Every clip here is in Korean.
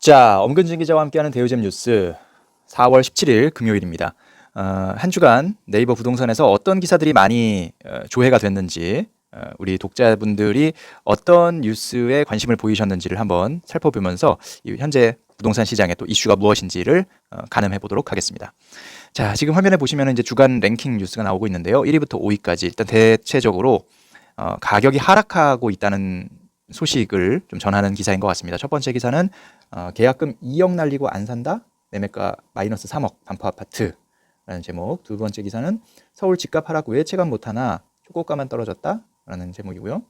자, 엄근진 기자와 함께하는 대우잼 뉴스 4월 17일 금요일입니다. 한 주간 네이버 부동산에서 어떤 기사들이 많이 조회가 됐는지, 우리 독자분들이 어떤 뉴스에 관심을 보이셨는지를 한번 살펴보면서 현재 부동산 시장의 또 이슈가 무엇인지를 가늠해 보도록 하겠습니다. 자, 지금 화면에 보시면 이제 주간 랭킹 뉴스가 나오고 있는데요. 1위부터 5위까지 일단 대체적으로 가격이 하락하고 있다는 소식을 좀 전하는 기사인 것 같습니다. 첫 번째 기사는 계약금 2억 날리고 안 산다? 매매가 마이너스 3억 반포 아파트라는 제목. 두 번째 기사는 서울 집값 하락 왜 체감 못하나 초고가만 떨어졌다? 라는 제목이고요.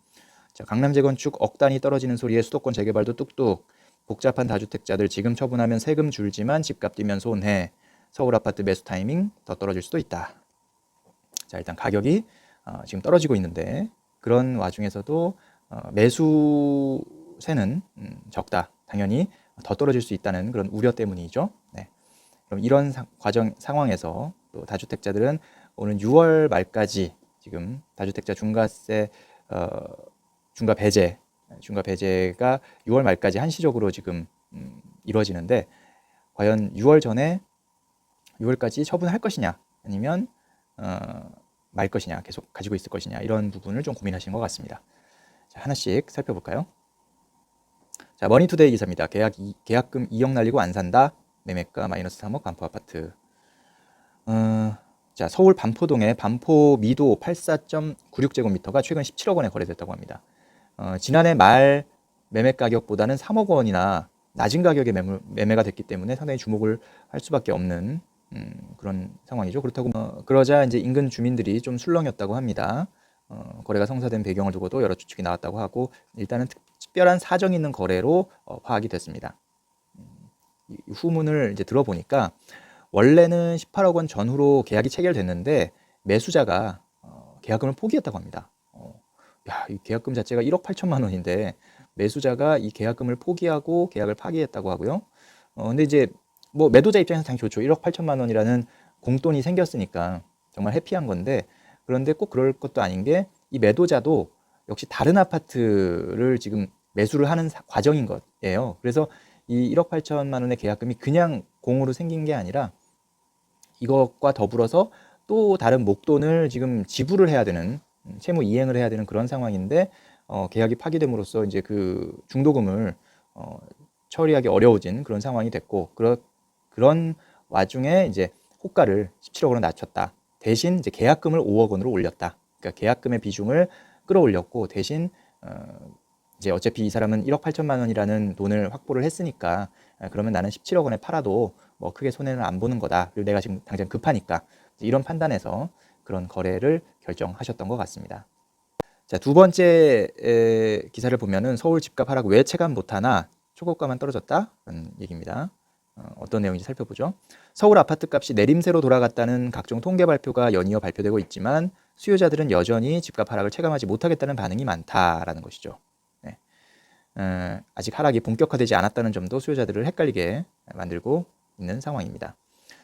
자, 강남 재건축 억 단위 떨어지는 소리에 수도권 재개발도 뚝뚝. 복잡한 다주택자들 지금 처분하면 세금 줄지만 집값 뛰면 손해. 서울 아파트 매수 타이밍 더 떨어질 수도 있다. 자, 일단 가격이 지금 떨어지고 있는데 그런 와중에서도 매수세는 적다. 당연히 더 떨어질 수 있다는 그런 우려 때문이죠. 네. 그럼 이런 상황에서 또 다주택자들은 오는 6월 말까지 지금 다주택자 중과세 중과 배제가 6월 말까지 한시적으로 지금 이루어지는데 과연 6월까지 처분할 것이냐 아니면 말 것이냐 계속 가지고 있을 것이냐 이런 부분을 좀 고민하시는 것 같습니다. 자, 하나씩 살펴볼까요? 자, 머니투데이 기사입니다. 계약금 2억 날리고 안 산다. 매매가 마이너스 3억 반포 아파트. 자, 서울 반포동의 반포 미도 84.96제곱미터가 최근 17억 원에 거래됐다고 합니다. 지난해 말 매매 가격보다는 3억 원이나 낮은 가격에 매매가 됐기 때문에 상당히 주목을 할 수밖에 없는 그런 상황이죠. 그렇다고 그러자 이제 인근 주민들이 좀 술렁였다고 합니다. 거래가 성사된 배경을 두고도 여러 추측이 나왔다고 하고 일단은 특별한 사정이 있는 거래로 파악이 됐습니다. 이 후문을 이제 들어보니까 원래는 18억 원 전후로 계약이 체결됐는데 매수자가 계약금을 포기했다고 합니다. 야, 이 계약금 자체가 1억 8천만 원인데 매수자가 이 계약금을 포기하고 계약을 파기했다고 하고요. 근데 이제 뭐 매도자 입장에서 당연히 좋죠. 1억 8천만 원이라는 공돈이 생겼으니까 정말 해피한 건데 그런데 꼭 그럴 것도 아닌 게 이 매도자도 역시 다른 아파트를 지금 매수를 하는 과정인 거예요. 그래서 이 1억 8천만 원의 계약금이 그냥 공으로 생긴 게 아니라 이것과 더불어서 또 다른 목돈을 지금 지불을 해야 되는 채무 이행을 해야 되는 그런 상황인데 계약이 파기됨으로써 이제 그 중도금을 처리하기 어려워진 그런 상황이 됐고 그런 와중에 이제 호가를 17억 원으로 낮췄다. 대신 이제 계약금을 5억 원으로 올렸다. 그러니까 계약금의 비중을 끌어올렸고 대신 이제 어차피 이 사람은 1억 8천만 원이라는 돈을 확보를 했으니까 그러면 나는 17억 원에 팔아도 뭐 크게 손해는 안 보는 거다. 그리고 내가 지금 당장 급하니까 이런 판단에서 그런 거래를 결정하셨던 것 같습니다. 자, 두 번째 기사를 보면은 서울 집값 하락 왜 체감 못하나 초고가만 떨어졌다는 얘기입니다. 어떤 내용인지 살펴보죠. 서울 아파트 값이 내림세로 돌아갔다는 각종 통계 발표가 연이어 발표되고 있지만 수요자들은 여전히 집값 하락을 체감하지 못하겠다는 반응이 많다라는 것이죠. 네. 아직 하락이 본격화되지 않았다는 점도 수요자들을 헷갈리게 만들고 있는 상황입니다.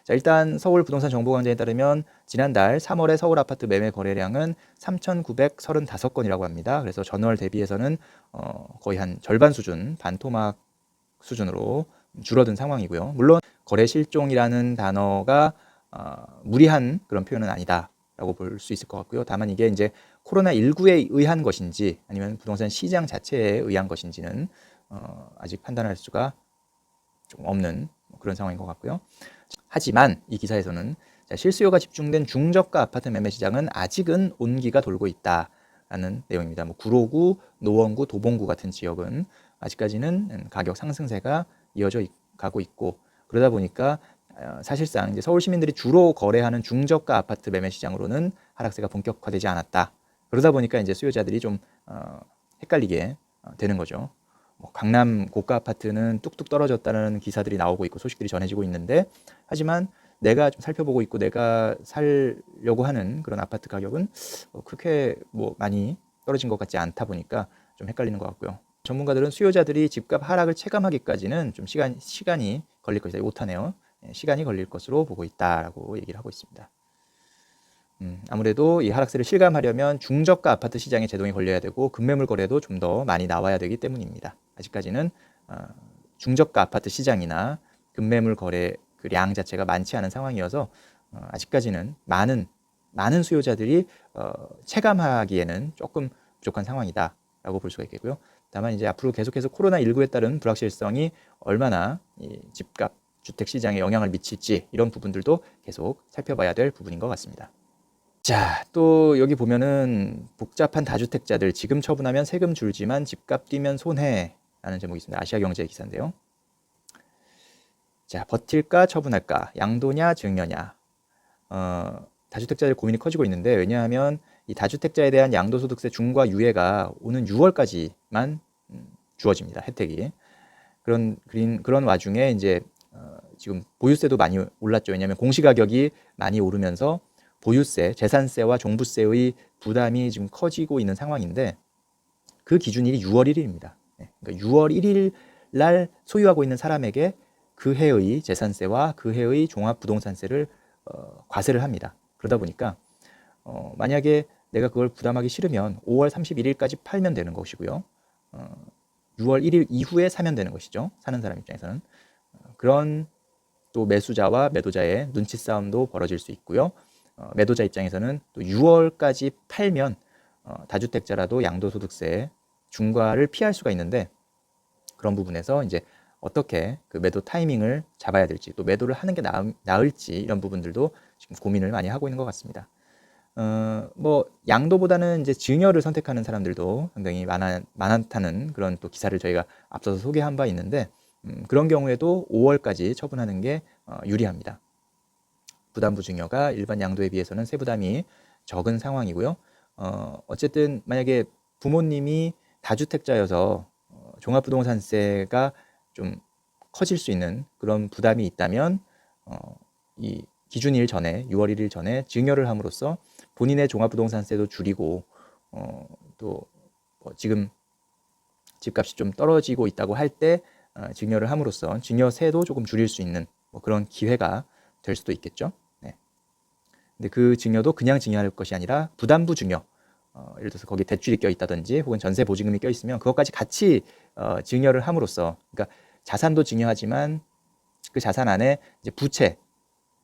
자, 일단 서울 부동산 정보광장에 따르면 지난달 3월에 서울 아파트 매매 거래량은 3,935건이라고 합니다. 그래서 전월 대비해서는 거의 한 절반 수준, 반토막 수준으로 줄어든 상황이고요. 물론 거래 실종이라는 단어가 무리한 그런 표현은 아니다라고 볼 수 있을 것 같고요. 다만 이게 이제 코로나19에 의한 것인지 아니면 부동산 시장 자체에 의한 것인지는 아직 판단할 수가 좀 없는 그런 상황인 것 같고요. 하지만 이 기사에서는 실수요가 집중된 중저가 아파트 매매 시장은 아직은 온기가 돌고 있다라는 내용입니다. 뭐 구로구, 노원구, 도봉구 같은 지역은 아직까지는 가격 상승세가 이어져 가고 있고 그러다 보니까 사실상 이제 서울 시민들이 주로 거래하는 중저가 아파트 매매 시장으로는 하락세가 본격화되지 않았다. 그러다 보니까 이제 수요자들이 좀 헷갈리게 되는 거죠. 뭐 강남 고가 아파트는 뚝뚝 떨어졌다는 기사들이 나오고 있고 소식들이 전해지고 있는데 하지만 내가 좀 살펴보고 있고 내가 살려고 하는 그런 아파트 가격은 그렇게 뭐 많이 떨어진 것 같지 않다 보니까 좀 헷갈리는 것 같고요. 전문가들은 수요자들이 집값 하락을 체감하기까지는 좀 시간이 걸릴 것이다. 오타네요. 시간이 걸릴 것으로 보고 있다라고 얘기를 하고 있습니다. 아무래도 이 하락세를 실감하려면 중저가 아파트 시장에 제동이 걸려야 되고 급매물 거래도 좀 더 많이 나와야 되기 때문입니다. 아직까지는 중저가 아파트 시장이나 급매물 거래 그 량 자체가 많지 않은 상황이어서 아직까지는 많은 수요자들이 체감하기에는 조금 부족한 상황이다라고 볼 수가 있겠고요. 다만 이제 앞으로 계속해서 코로나19에 따른 불확실성이 얼마나 이 집값, 주택 시장에 영향을 미칠지 이런 부분들도 계속 살펴봐야 될 부분인 것 같습니다. 자, 또 여기 보면은 복잡한 다주택자들 지금 처분하면 세금 줄지만 집값 뛰면 손해라는 제목이 있습니다. 아시아경제 기사인데요. 자, 버틸까 처분할까, 양도냐 증여냐. 다주택자들 고민이 커지고 있는데, 왜냐하면 이 다주택자에 대한 양도소득세 중과 유예가 오는 6월까지만 주어집니다. 혜택이. 그런 와중에 이제 지금 보유세도 많이 올랐죠. 왜냐하면 공시가격이 많이 오르면서 보유세, 재산세와 종부세의 부담이 지금 커지고 있는 상황인데, 그 기준일이 6월 1일입니다. 그러니까 6월 1일 날 소유하고 있는 사람에게 그 해의 재산세와 그 해의 종합부동산세를 과세를 합니다. 그러다 보니까 만약에 내가 그걸 부담하기 싫으면 5월 31일까지 팔면 되는 것이고요. 6월 1일 이후에 사면 되는 것이죠. 사는 사람 입장에서는. 그런 또 매수자와 매도자의 눈치 싸움도 벌어질 수 있고요. 매도자 입장에서는 또 6월까지 팔면 다주택자라도 양도소득세 중과를 피할 수가 있는데, 그런 부분에서 이제 어떻게 그 매도 타이밍을 잡아야 될지, 또 매도를 하는 게 나을지 이런 부분들도 지금 고민을 많이 하고 있는 것 같습니다. 뭐 양도보다는 이제 증여를 선택하는 사람들도 상당히 많다는 그런 또 기사를 저희가 앞서서 소개한 바 있는데, 그런 경우에도 5월까지 처분하는 게 유리합니다. 부담부 증여가 일반 양도에 비해서는 세부담이 적은 상황이고요. 어쨌든 만약에 부모님이 다주택자여서 종합부동산세가 좀 커질 수 있는 그런 부담이 있다면 이 기준일 전에 6월 1일 전에 증여를 함으로써 본인의 종합부동산세도 줄이고 또 지금 집값이 좀 떨어지고 있다고 할 때 증여를 함으로써 증여세도 조금 줄일 수 있는 뭐 그런 기회가 될 수도 있겠죠. 네. 근데 그 증여도 그냥 증여할 것이 아니라 부담부 증여, 예를 들어서 거기 대출이 껴 있다든지 혹은 전세 보증금이 껴 있으면 그것까지 같이 증여를 함으로써, 그러니까 자산도 증여하지만 그 자산 안에 이제 부채,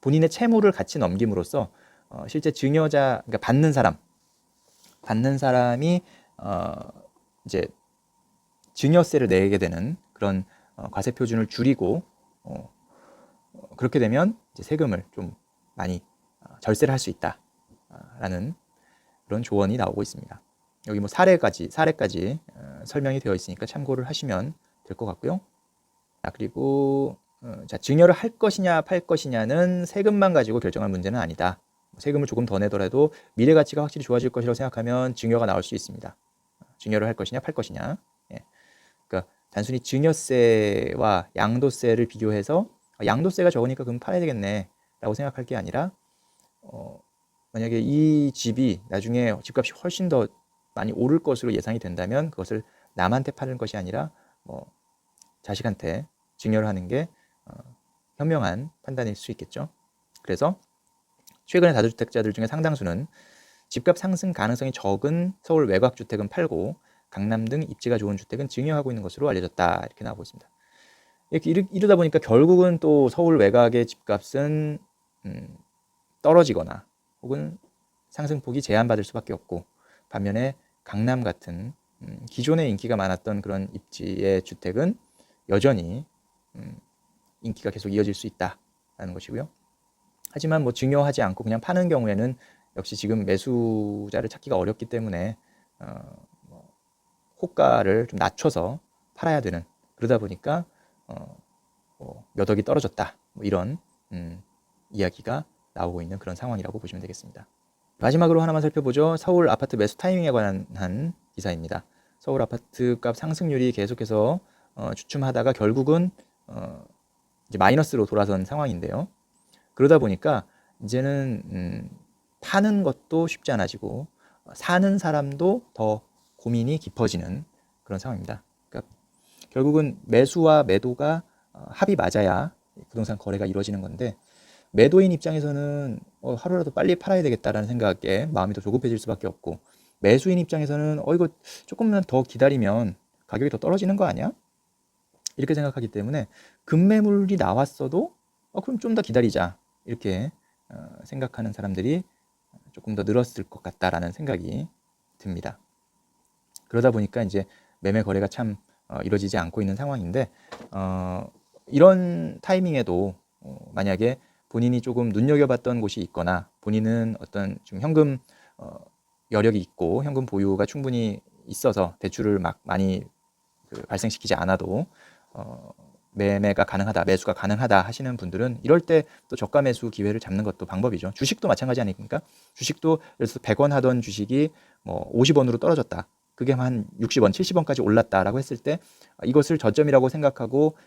본인의 채무를 같이 넘김으로써 실제 증여자, 그러니까 받는 사람이 이제 증여세를 내게 되는 그런 과세 표준을 줄이고 그렇게 되면 이제 세금을 좀 많이 절세를 할 수 있다라는 그런 조언이 나오고 있습니다. 여기 뭐 사례까지 설명이 되어 있으니까 참고를 하시면 될 것 같고요. 그리고 자, 증여를 할 것이냐 팔 것이냐는 세금만 가지고 결정할 문제는 아니다. 세금을 조금 더 내더라도 미래 가치가 확실히 좋아질 것이라고 생각하면 증여가 나올 수 있습니다. 증여를 할 것이냐 팔 것이냐. 예. 그러니까 단순히 증여세와 양도세를 비교해서 양도세가 적으니까 그럼 팔아야 되겠네 라고 생각할 게 아니라 만약에 이 집이 나중에 집값이 훨씬 더 많이 오를 것으로 예상이 된다면 그것을 남한테 파는 것이 아니라 뭐 자식한테 증여를 하는 게 현명한 판단일 수 있겠죠. 그래서 최근에 다주택자들 중에 상당수는 집값 상승 가능성이 적은 서울 외곽 주택은 팔고 강남 등 입지가 좋은 주택은 증여하고 있는 것으로 알려졌다, 이렇게 나오고 있습니다. 이러다 보니까 결국은 또 서울 외곽의 집값은 떨어지거나 혹은 상승폭이 제한받을 수밖에 없고, 반면에 강남 같은 기존에 인기가 많았던 그런 입지의 주택은 여전히 인기가 계속 이어질 수 있다라는 것이고요. 하지만 뭐 증여하지 않고 그냥 파는 경우에는 역시 지금 매수자를 찾기가 어렵기 때문에 호가를 좀 낮춰서 팔아야 되는, 그러다 보니까 몇 억이 떨어졌다, 뭐 이런 이야기가 나오고 있는 그런 상황이라고 보시면 되겠습니다. 마지막으로 하나만 살펴보죠. 서울 아파트 매수 타이밍에 관한 기사입니다. 서울 아파트 값 상승률이 계속해서 주춤하다가 결국은 이제 마이너스로 돌아선 상황인데요. 그러다 보니까 이제는 파는 것도 쉽지 않아지고 사는 사람도 더 고민이 깊어지는 그런 상황입니다. 그러니까 결국은 매수와 매도가 합이 맞아야 부동산 거래가 이루어지는 건데, 매도인 입장에서는 하루라도 빨리 팔아야 되겠다라는 생각에 마음이 더 조급해질 수밖에 없고, 매수인 입장에서는 이거 조금만 더 기다리면 가격이 더 떨어지는 거 아니야? 이렇게 생각하기 때문에 급매물이 나왔어도 그럼 좀 더 기다리자 이렇게 생각하는 사람들이 조금 더 늘었을 것 같다라는 생각이 듭니다. 그러다 보니까 이제 매매 거래가 참 이루어지지 않고 있는 상황인데 이런 타이밍에도 만약에 본인이 조금 눈여겨봤던 곳이 있거나 본인은 어떤 좀 현금 여력이 있고 현금 보유가 충분히 있어서 대출을 막 많이 발생시키지 않아도 매매가 가능하다, 매수가 가능하다 하시는 분들은 이럴 때 또 저가 매수 기회를 잡는 것도 방법이죠. 주식도 마찬가지 아닙니까? 주식도 그래서 100원 하던 주식이 뭐 50원으로 떨어졌다. 그게 한 60원, 70원까지 올랐다라고 했을 때 이것을 저점이라고 생각하고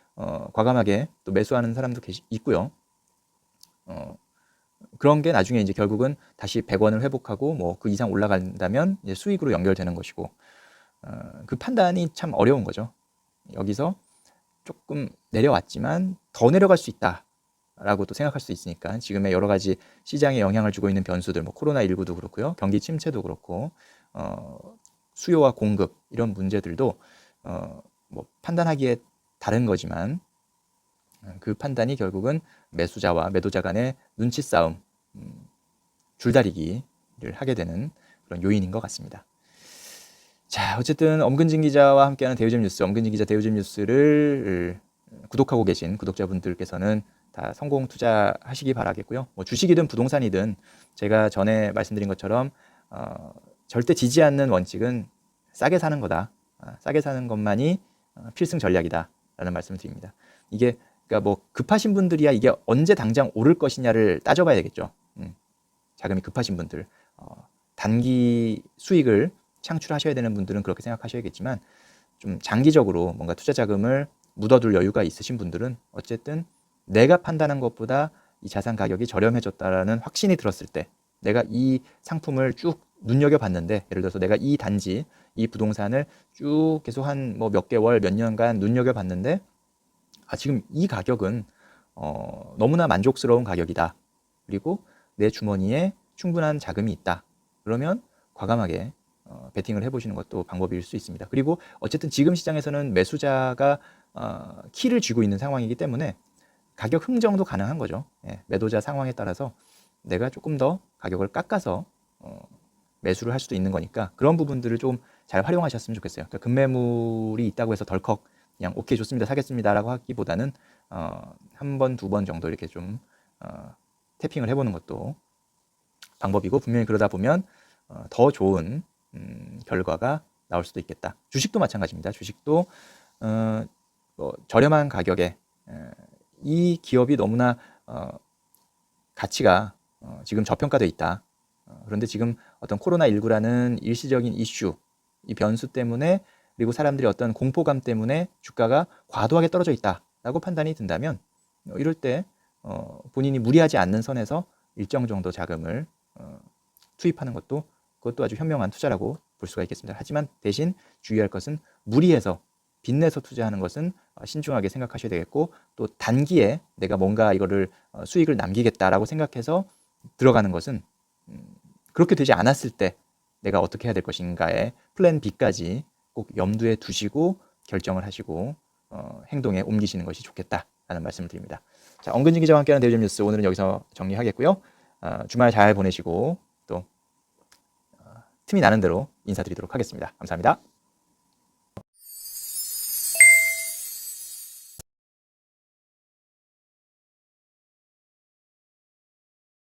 과감하게 또 매수하는 사람도 있고요. 그런 게 나중에 이제 결국은 다시 100원을 회복하고 뭐 그 이상 올라간다면 이제 수익으로 연결되는 것이고 그 판단이 참 어려운 거죠. 여기서 조금 내려왔지만 더 내려갈 수 있다라고 또 생각할 수 있으니까 지금의 여러 가지 시장에 영향을 주고 있는 변수들, 뭐 코로나19도 그렇고요, 경기 침체도 그렇고 수요와 공급 이런 문제들도 뭐 판단하기에 다른 거지만 그 판단이 결국은 매수자와 매도자 간의 눈치 싸움, 줄다리기를 하게 되는 그런 요인인 것 같습니다. 자, 어쨌든 엄근진 기자와 함께하는 대우집 뉴스, 엄근진 기자 대우집 뉴스를 구독하고 계신 구독자분들께서는 다 성공 투자하시기 바라겠고요. 뭐 주식이든 부동산이든 제가 전에 말씀드린 것처럼 절대 지지 않는 원칙은 싸게 사는 거다. 싸게 사는 것만이 필승 전략이다라는 말씀을 드립니다. 이게 그러니까 뭐 급하신 분들이야 이게 언제 당장 오를 것이냐를 따져봐야 되겠죠. 자금이 급하신 분들, 단기 수익을 창출하셔야 되는 분들은 그렇게 생각하셔야겠지만 좀 장기적으로 뭔가 투자 자금을 묻어둘 여유가 있으신 분들은 어쨌든 내가 판단한 것보다 이 자산 가격이 저렴해졌다라는 확신이 들었을 때 내가 이 상품을 쭉 눈여겨봤는데 예를 들어서 내가 이 단지, 이 부동산을 쭉 계속 한 뭐 몇 개월, 몇 년간 눈여겨봤는데 지금 이 가격은 너무나 만족스러운 가격이다. 그리고 내 주머니에 충분한 자금이 있다. 그러면 과감하게 베팅을 해보시는 것도 방법일 수 있습니다. 그리고 어쨌든 지금 시장에서는 매수자가 키를 쥐고 있는 상황이기 때문에 가격 흥정도 가능한 거죠. 예, 매도자 상황에 따라서 내가 조금 더 가격을 깎아서 매수를 할 수도 있는 거니까 그런 부분들을 좀 잘 활용하셨으면 좋겠어요. 그러니까 급매물이 있다고 해서 덜컥 그냥 오케이 좋습니다 사겠습니다라고 하기보다는 한 번, 두 번 정도 이렇게 좀 태핑을 해보는 것도 방법이고 분명히 그러다 보면 더 좋은 결과가 나올 수도 있겠다. 주식도 마찬가지입니다. 주식도 뭐 저렴한 가격에 이 기업이 너무나 가치가 지금 저평가되어 있다. 그런데 지금 어떤 코로나19라는 일시적인 이슈, 이 변수 때문에 그리고 사람들이 어떤 공포감 때문에 주가가 과도하게 떨어져 있다라고 판단이 든다면 이럴 때 본인이 무리하지 않는 선에서 일정 정도 자금을 투입하는 것도 그것도 아주 현명한 투자라고 볼 수가 있겠습니다. 하지만 대신 주의할 것은 무리해서 빚내서 투자하는 것은 신중하게 생각하셔야 되겠고 또 단기에 내가 뭔가 이거를 수익을 남기겠다라고 생각해서 들어가는 것은 그렇게 되지 않았을 때 내가 어떻게 해야 될 것인가의 플랜 B까지 꼭 염두에 두시고 결정을 하시고 행동에 옮기시는 것이 좋겠다라는 말씀을 드립니다. 자, 엄근진 기자와 함께하는 대우집 뉴스 오늘은 여기서 정리하겠고요. 주말 잘 보내시고 또 틈이 나는 대로 인사드리도록 하겠습니다. 감사합니다.